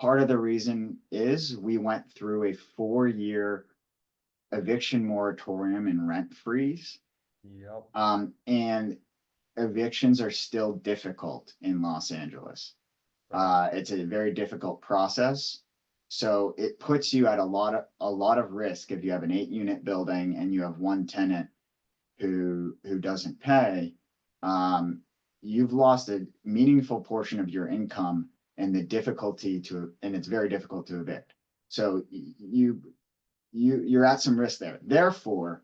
part of the reason is we went through a 4-year eviction moratorium and rent freeze. Yep. And evictions are still difficult in Los Angeles. Right. It's a very difficult process. So it puts you at a lot of risk if you have an 8-unit building and you have one tenant who doesn't pay. You've lost a meaningful portion of your income and and it's very difficult to evict. So you're at some risk there. Therefore,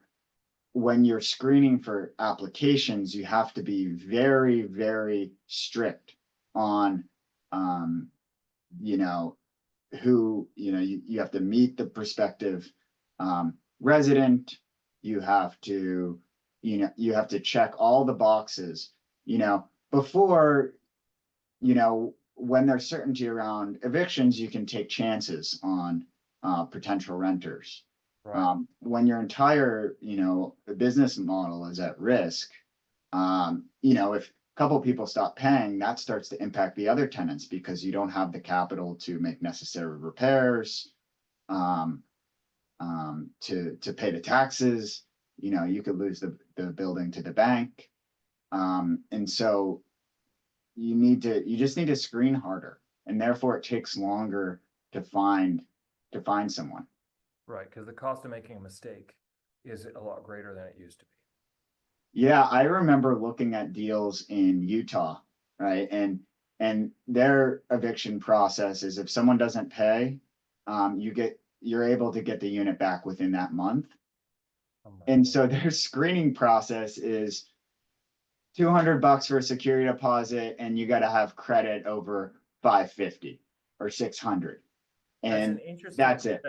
when you're screening for applications, you have to be very, very strict on, you know, you have to meet the prospective resident. You have to, you have to check all the boxes, before, when there's certainty around evictions, you can take chances on potential renters. Right. When your entire, business model is at risk, if a couple people stop paying, that starts to impact the other tenants because you don't have the capital to make necessary repairs, to pay the taxes. You could lose the building to the bank. And so you just need to screen harder, and therefore it takes longer to find someone. Right. Because the cost of making a mistake is a lot greater than it used to be. Yeah, I remember looking at deals in Utah, right? And their eviction process is if someone doesn't pay, you're able to get the unit back within that month. Oh my And Lord. so their screening process is $200 for a security deposit, and you got to have credit over 550 or 600, That's an and interesting. that's it.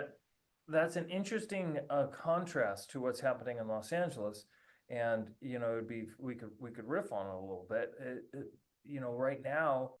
That's an interesting contrast to what's happening in Los Angeles, and it'd be we could riff on it a little bit. Right now